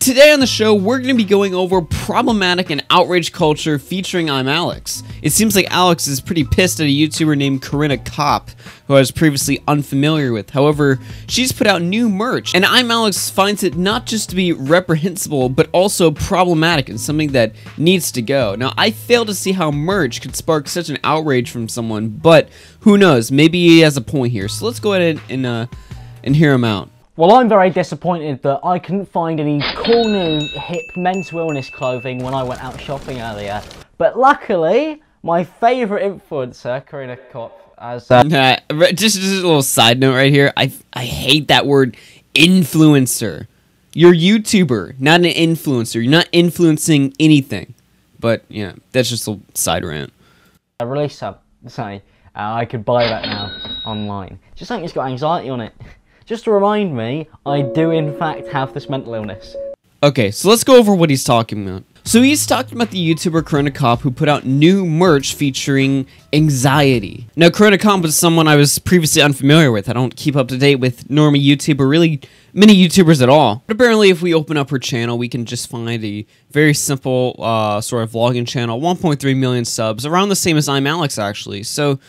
Today on the show, we're going to be going over problematic and outrage culture featuring ImAllexx. It seems like Alex is pretty pissed at a YouTuber named Corinna Kopf, who I was previously unfamiliar with. However, she's put out new merch, and ImAllexx finds it not just to be reprehensible, but also problematic and something that needs to go. Now, I fail to see how merch could spark such an outrage from someone, but who knows? Maybe he has a point here. So let's go ahead and hear him out. Well, I'm very disappointed that I couldn't find any cool new hip mental illness clothing when I went out shopping earlier. But luckily, my favourite influencer, Corinna Kopf, has... Just a little side note right here. I hate that word, influencer. You're a YouTuber, not an influencer. You're not influencing anything. But, yeah, that's just a side rant. A release something. I could buy that now online. Just something that's got anxiety on it. Just to remind me, I do in fact have this mental illness. Okay, so let's go over what he's talking about. So he's talking about the YouTuber Corinna Kopf, who put out new merch featuring anxiety. Now, Corinna Kopf is someone I was previously unfamiliar with. I don't keep up to date with normie YouTuber, really many YouTubers at all. But apparently, if we open up her channel, we can just find a very simple sort of vlogging channel, 1.3 million subs, around the same as ImAllexx actually. So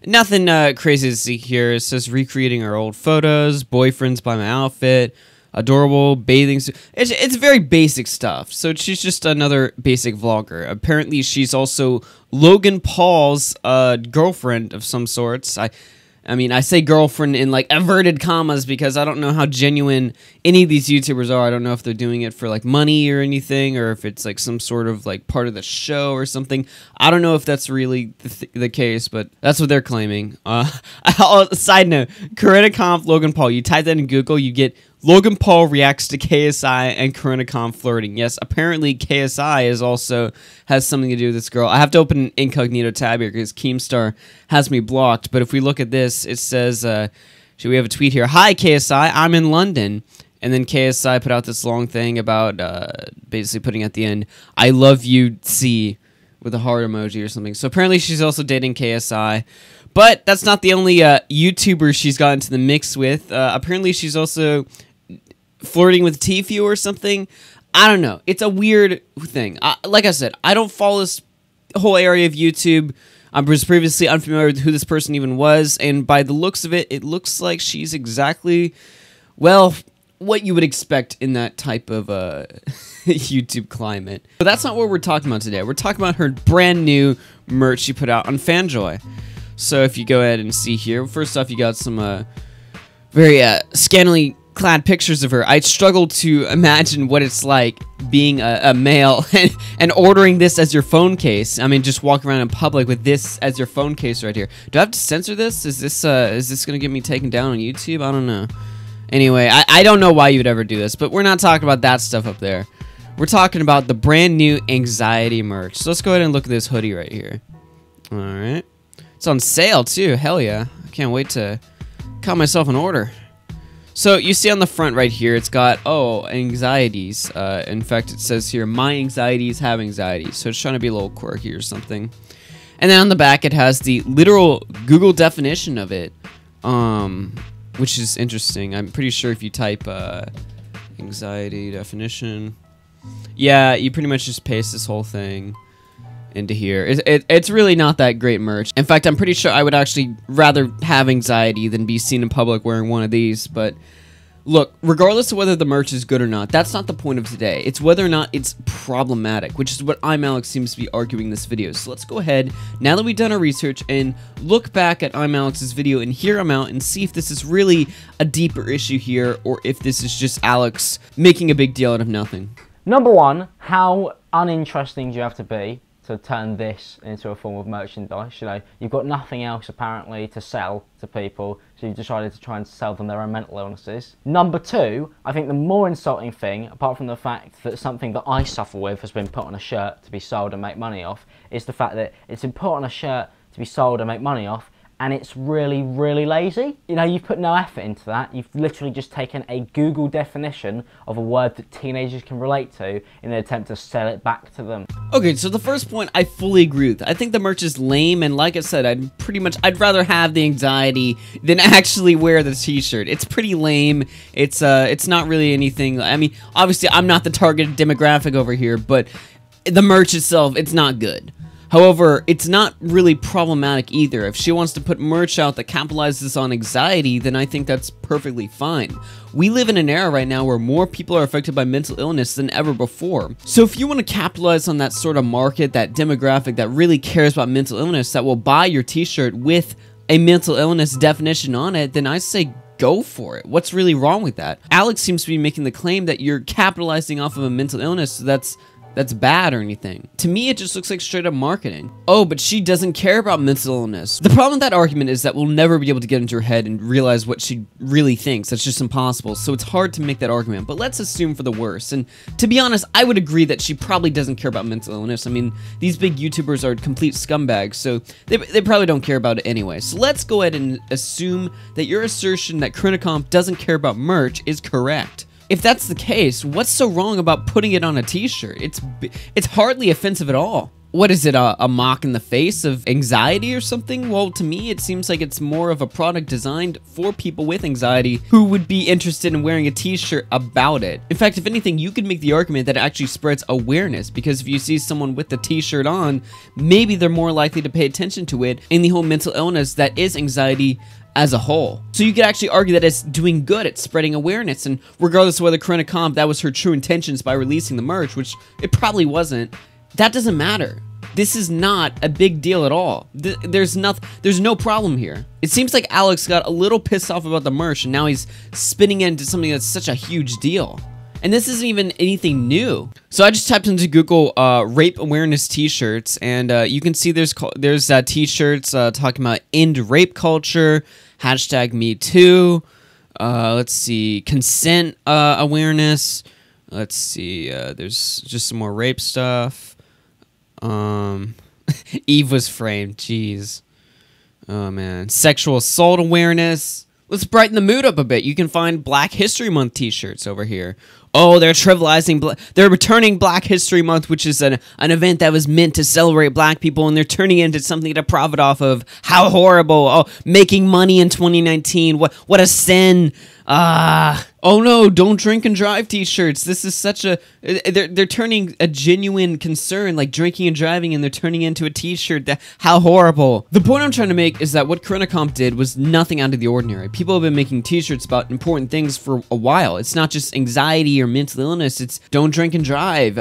nothing crazy to see here. It says recreating our old photos, boyfriends by my outfit, adorable bathing suit. It's very basic stuff. So she's just another basic vlogger. Apparently she's also Logan Paul's girlfriend of some sorts. I mean, I say girlfriend in like inverted commas because I don't know how genuine any of these YouTubers are. I don't know if they're doing it for like money or anything, or if it's like some sort of like part of the show or something. I don't know if that's really the case, but that's what they're claiming. Side note, Corinna Kopf, Logan Paul. You type that in Google, you get Logan Paul reacts to KSI and Corinna Kopf flirting. Yes, apparently KSI has something to do with this girl. I have to open an incognito tab here because Keemstar has me blocked. But if we look at this, it says, we have a tweet here. Hi, KSI, I'm in London. And then KSI put out this long thing about basically putting at the end, I love you, C, with a heart emoji or something. So apparently she's also dating KSI. But that's not the only YouTuber she's got into the mix with. Apparently she's also flirting with Tfue or something. I don't know. It's a weird thing. Like I said, I don't follow this whole area of YouTube. I was previously unfamiliar with who this person even was, and by the looks of it, it looks like she's exactly, well, what you would expect in that type of YouTube climate. But that's not what we're talking about today. We're talking about her brand new merch she put out on Fanjoy. So if you go ahead and see here, first off, you got some very scantily clad pictures of her. I struggle to imagine what it's like being a male and ordering this as your phone case. I mean, just walk around in public with this as your phone case right here. Do I have to censor this? Is this gonna get me taken down on YouTube? I don't know. Anyway, I don't know why you would ever do this, but we're not talking about that stuff up there. We're talking about the brand new anxiety merch. So let's go ahead and look at this hoodie right here. All right. It's on sale too, hell yeah. I can't wait to count myself an order. So you see on the front right here, it's got, anxieties. In fact, it says here, my anxieties have anxieties. So it's trying to be a little quirky or something. And then on the back, it has the literal Google definition of it, which is interesting. I'm pretty sure if you type anxiety definition, yeah, you pretty much just paste this whole thing into here. It's really not that great merch. In fact, I'm pretty sure I would actually rather have anxiety than be seen in public wearing one of these. But look, regardless of whether the merch is good or not, that's not the point of today. It's whether or not it's problematic, which is what ImAllexx seems to be arguing in this video. So let's go ahead, now that we've done our research, and look back at ImAllexx's video and hear him out and see if this is really a deeper issue here, or if this is just Alex making a big deal out of nothing. Number one, how uninteresting do you have to be to turn this into a form of merchandise? You know, you've got nothing else apparently to sell to people, so you've decided to try and sell them their own mental illnesses. Number two, I think the more insulting thing, apart from the fact that something that I suffer with has been put on a shirt to be sold and make money off, is the fact that it's been put on a shirt to be sold and make money off, and it's really, really lazy. You know, you've put no effort into that. You've literally just taken a Google definition of a word that teenagers can relate to in an attempt to sell it back to them. Okay, so the first point I fully agree with. I think the merch is lame, and like I said, I'd rather have the anxiety than actually wear the t-shirt. It's pretty lame. It's not really anything. I mean, obviously I'm not the target demographic over here, but the merch itself, it's not good. However, it's not really problematic either. If she wants to put merch out that capitalizes on anxiety, then I think that's perfectly fine. We live in an era right now where more people are affected by mental illness than ever before. So if you want to capitalize on that sort of market, that demographic that really cares about mental illness, that will buy your t-shirt with a mental illness definition on it, then I say go for it. What's really wrong with that? Alex seems to be making the claim that you're capitalizing off of a mental illness, so that's bad or anything. To me, it just looks like straight up marketing. Oh, but she doesn't care about mental illness. The problem with that argument is that we'll never be able to get into her head and realize what she really thinks. That's just impossible, so it's hard to make that argument, but let's assume for the worst. And to be honest, I would agree that she probably doesn't care about mental illness. I mean, these big YouTubers are complete scumbags, so they probably don't care about it anyway. So let's go ahead and assume that your assertion that Corinna Kopf doesn't care about merch is correct. If that's the case, what's so wrong about putting it on a t-shirt? It's hardly offensive at all. What is it, a mock in the face of anxiety or something? Well, to me, it seems like it's more of a product designed for people with anxiety who would be interested in wearing a t-shirt about it. In fact, if anything, you could make the argument that it actually spreads awareness, because if you see someone with the t-shirt on, maybe they're more likely to pay attention to it in the whole mental illness that is anxiety as a whole. So you could actually argue that it's doing good, it's spreading awareness, and regardless of whether Corinna Kopf, that was her true intentions by releasing the merch, which it probably wasn't, that doesn't matter. This is not a big deal at all. There's no problem here. It seems like Alex got a little pissed off about the merch, and now he's spinning it into something that's such a huge deal. And this isn't even anything new. So I just typed into Google rape awareness t-shirts, and you can see there's t-shirts talking about end rape culture, #MeToo, let's see, consent awareness, let's see, there's just some more rape stuff. Eve was framed, jeez. Oh man, sexual assault awareness. Let's brighten the mood up a bit. You can find Black History Month t-shirts over here. Oh, they're trivializing, they're returning Black History Month, which is an event that was meant to celebrate black people, and they're turning it into something to profit off of. How horrible. Oh, making money in 2019. What a sin. Oh no, don't drink and drive t-shirts. This is such a, they're turning a genuine concern like drinking and driving, and they're turning into a t-shirt. How horrible. The point I'm trying to make is that what Corinna Kopf did was nothing out of the ordinary. People have been making t-shirts about important things for a while. It's not just anxiety or mental illness, it's don't drink and drive,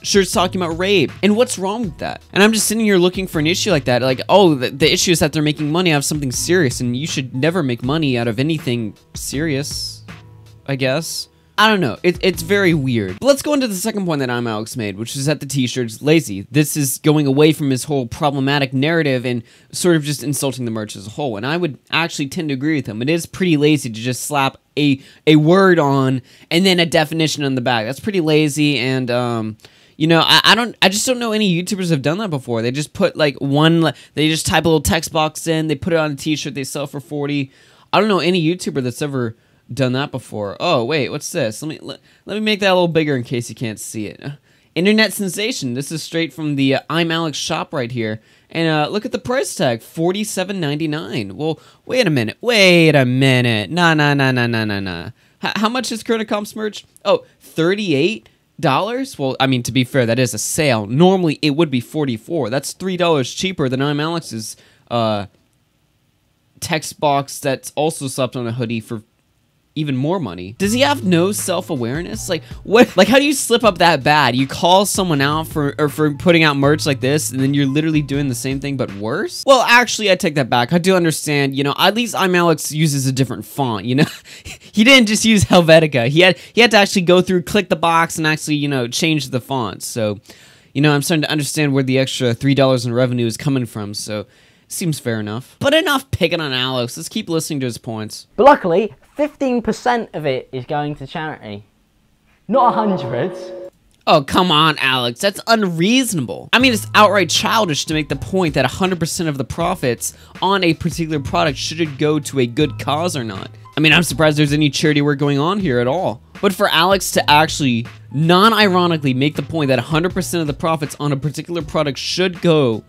shirts talking about rape. And what's wrong with that? And I'm just sitting here looking for an issue like that, like, oh, the issue is that they're making money out of something serious, and you should never make money out of anything serious, I guess. I don't know. It's very weird. But let's go into the second point that ImAllexx made, which is that the t-shirt's lazy. This is going away from his whole problematic narrative and sort of just insulting the merch as a whole. And I would actually tend to agree with him. It is pretty lazy to just slap a word on and then a definition on the back. That's pretty lazy, and you know, I just don't know any YouTubers have done that before. They just put like they just type a little text box in, they put it on a t-shirt, they sell for 40. I don't know any YouTuber that's ever done that before. Oh wait, what's this? Let me make that a little bigger in case you can't see it. Internet sensation. This is straight from the ImAllexx shop right here, and look at the price tag, $47.99. Well, wait a minute. Nah. How much is Corinna Kopf's merch? Oh, $38. Well, I mean, to be fair, that is a sale. Normally it would be $44. That's $3 cheaper than ImAllexx's text box that's also slapped on a hoodie for even more money. Does he have no self-awareness? Like, what? Like, how do you slip up that bad? You call someone out for putting out merch like this, and then you're literally doing the same thing but worse? Well, actually, I take that back. I do understand, you know, at least ImAllexx uses a different font, you know? He didn't just use Helvetica. He had to actually go through, click the box, and actually, you know, change the font. So, you know, I'm starting to understand where the extra $3 in revenue is coming from, so seems fair enough. But enough picking on Alex. Let's keep listening to his points. But luckily, 15% of it is going to charity. Not 100. Oh, come on, Alex. That's unreasonable. I mean, it's outright childish to make the point that 100% of the profits on a particular product should go to a good cause or not. I mean, I'm surprised there's any charity work going on here at all. But for Alex to actually non-ironically make the point that 100% of the profits on a particular product should go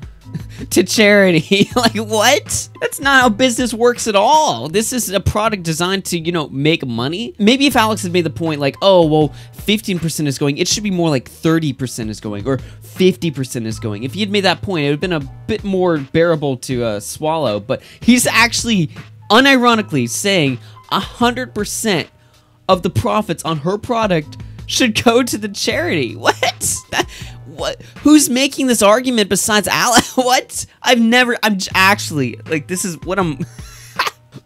to charity. Like, what? That's not how business works at all. This is a product designed to, you know, make money. Maybe if Alex had made the point like, oh, well, 15% is going, it should be more like 30% is going, or 50% is going. If he had made that point, it would have been a bit more bearable to swallow. But he's actually unironically saying 100% of the profits on her product should go to the charity. What? What? Who's making this argument besides Alex? What? I'm actually, like, this is what I'm...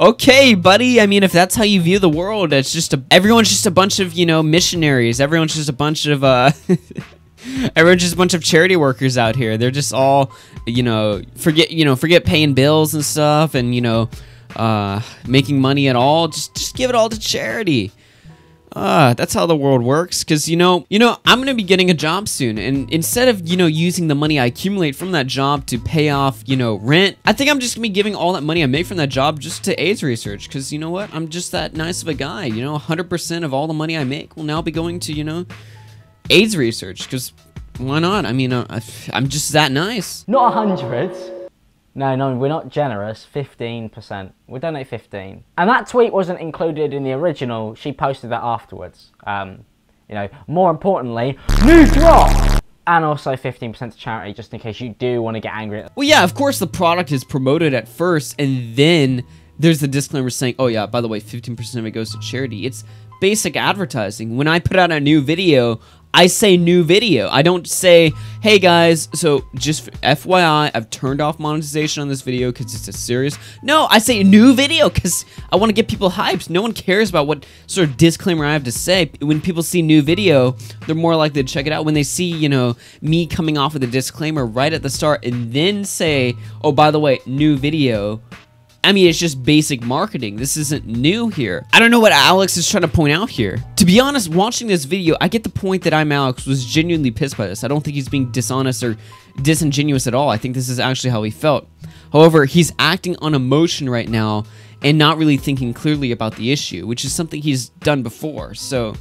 Okay, buddy. I mean, if that's how you view the world, it's just everyone's just a bunch of, you know, missionaries. Everyone's just a bunch of, everyone's just a bunch of charity workers out here. They're just all, forget paying bills and stuff and, making money at all. Just give it all to charity. That's how the world works, because, I'm going to be getting a job soon, and instead of, using the money I accumulate from that job to pay off, rent, I think I'm just going to be giving all that money I make from that job just to AIDS research, because, you know what, I'm just that nice of a guy, 100% of all the money I make will now be going to, AIDS research, because why not? I mean, I'm just that nice. Not 100. No, we're not generous. 15%. We donate 15. And that tweet wasn't included in the original. She posted that afterwards. More importantly, new drop! And also 15% to charity, just in case you do want to get angry. Well, yeah, of course the product is promoted at first, and then there's the disclaimer saying, oh yeah, by the way, 15% of it goes to charity. It's basic advertising. When I put out a new video, I say new video. I don't say, hey guys, so just FYI, I've turned off monetization on this video because it's a serious... No, I say new video because I want to get people hyped. No one cares about what sort of disclaimer I have to say. When people see new video, they're more likely to check it out. When they see, me coming off with a disclaimer right at the start and then say, oh, by the way, new video... I mean, it's just basic marketing. This isn't new here. I don't know what Alex is trying to point out here. To be honest, watching this video, I get the point that ImAllexx was genuinely pissed by this. I don't think he's being dishonest or disingenuous at all. I think this is actually how he felt. However, he's acting on emotion right now and not really thinking clearly about the issue, which is something he's done before. So,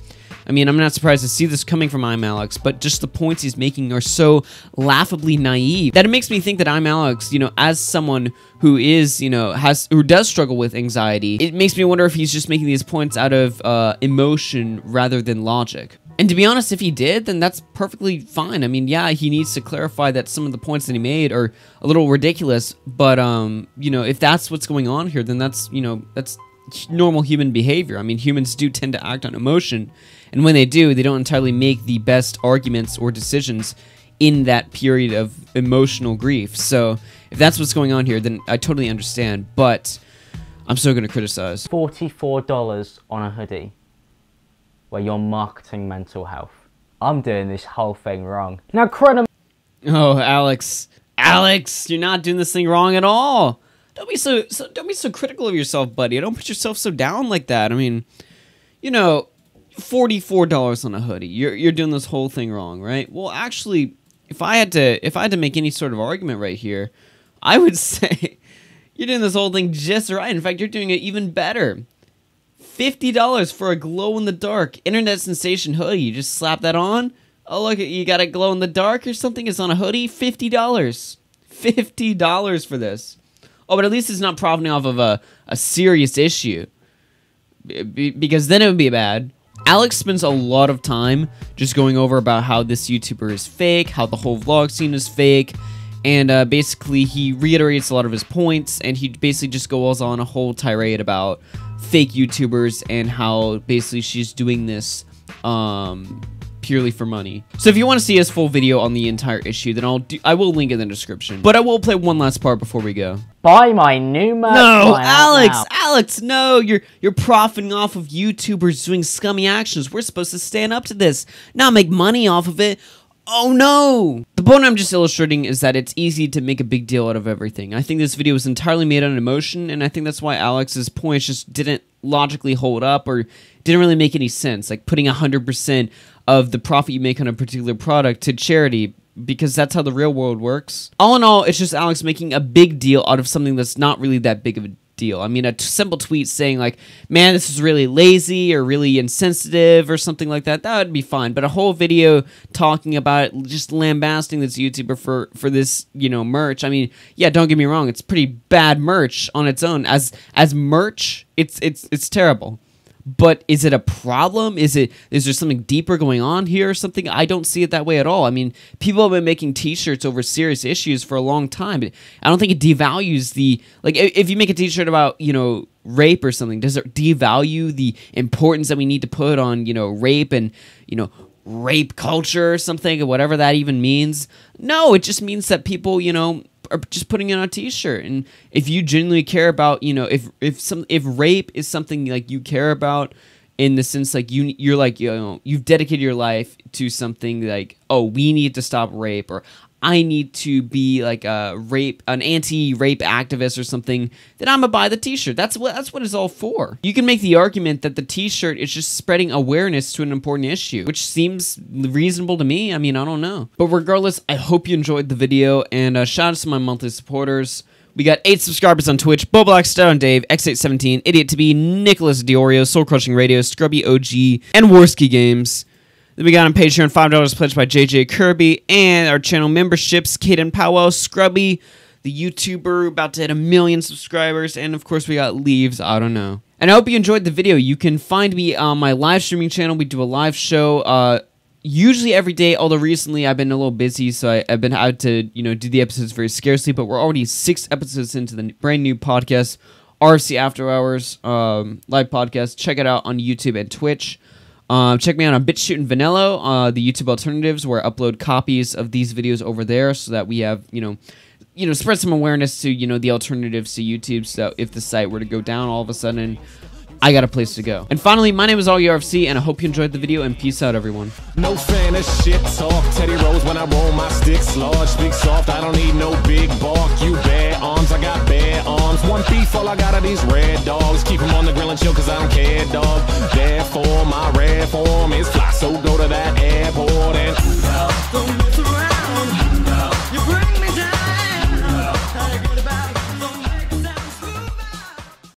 I mean, I'm not surprised to see this coming from ImAllexx, but just the points he's making are so laughably naive that it makes me think that ImAllexx, as someone who is, who does struggle with anxiety, it makes me wonder if he's just making these points out of emotion rather than logic. And to be honest, if he did, then that's perfectly fine. I mean, yeah, he needs to clarify that some of the points that he made are a little ridiculous, but, if that's what's going on here, then that's, that's normal human behavior. I mean, humans do tend to act on emotion, and when they do, they don't entirely make the best arguments or decisions in that period of emotional grief. So if that's what's going on here, then I totally understand, but I'm still going to criticize. $44 on a hoodie where you're marketing mental health. I'm doing this whole thing wrong. Now, Corinna... Oh, Alex, you're not doing this thing wrong at all. Don't be so critical of yourself, buddy. Don't put yourself so down like that. I mean, $44 on a hoodie. You're doing this whole thing wrong, right? Well, actually, if I had to make any sort of argument right here, I would say you're doing this whole thing just right. In fact, you're doing it even better. $50 for a glow-in-the-dark internet sensation hoodie. You just slap that on. Oh, look, you got a glow-in-the-dark or something. It's on a hoodie. $50. $50 for this. Oh, but at least it's not profiting off of a serious issue. Because then it would be bad. Alex spends a lot of time just going over about how this YouTuber is fake, how the whole vlog scene is fake, and basically he reiterates a lot of his points, and he basically just goes on a whole tirade about fake YouTubers and how basically she's doing this purely for money. So if you want to see his full video on the entire issue, then I will link it in the description. But I will play one last part before we go. Buy my new merch. No, Alex, no, you're profiting off of YouTubers doing scummy actions. We're supposed to stand up to this, not make money off of it. Oh no! The point I'm just illustrating is that it's easy to make a big deal out of everything. I think this video was entirely made on emotion, and I think that's why Alex's points just didn't logically hold up or didn't really make any sense. Like putting 100% of the profit you make on a particular product to charity, because that's how the real world works. All in all, it's just Alex making a big deal out of something that's not really that big of a deal. I mean, a simple tweet saying like, man, this is really lazy or really insensitive or something like that, that would be fine. But a whole video talking about it, just lambasting this YouTuber for this, you know, merch. I mean, yeah, don't get me wrong, it's pretty bad merch on its own. As merch, it's terrible. But is it a problem? Is there something deeper going on here or something? I don't see it that way at all. I mean, people have been making t-shirts over serious issues for a long time. I don't think it devalues the, like, if you make a t-shirt about, you know, rape or something, does it devalue the importance that we need to put on, you know, rape and, you know, rape culture or something, or whatever that even means? No, it just means that people, you know, are just putting it on a t-shirt. And if you genuinely care about, you know, if rape is something like you care about, in the sense like you're like, you know, you've dedicated your life to something like, oh, we need to stop rape, or I need to be like an anti-rape activist or something, then I'm gonna buy the t-shirt. That's what it's all for. You can make the argument that the t-shirt is just spreading awareness to an important issue, which seems reasonable to me. I mean, I don't know. But regardless, I hope you enjoyed the video, and shout out to my monthly supporters. We got 8 subscribers on Twitch: Bo Black, Stout on Dave, X817, Idiot to Be, Nicholas Diorio, Soul Crushing Radio, Scrubby OG, and Worski Games. Then we got on Patreon $5 pledged by JJ Kirby, and our channel memberships: Caden Powell, Scrubby, the YouTuber about to hit 1 million subscribers, and of course we got Leaves, I don't know. And I hope you enjoyed the video. You can find me on my live streaming channel. We do a live show usually every day, although recently I've been a little busy, so I've been out to, you know, do the episodes very scarcely, but we're already 6 episodes into the brand new podcast, RFC After Hours live podcast. Check it out on YouTube and Twitch. Check me out on BitChute and Vanillo, the YouTube alternatives, where I upload copies of these videos over there, so that we have, you know, spread some awareness to, you know, the alternatives to YouTube, so if the site were to go down all of a sudden, I got a place to go. And finally, my name is AllYourFC, and I hope you enjoyed the video, and peace out, everyone. No fan of shit talk. Teddy Rose when I roll my sticks large. Speak soft, I don't need no big bark. You bare arms, I got bare arms. One beef, all I got are these red dogs. Keep them on the grill and chill, cause I don't care, dog. Therefore, my red form is fly, so go to that airport and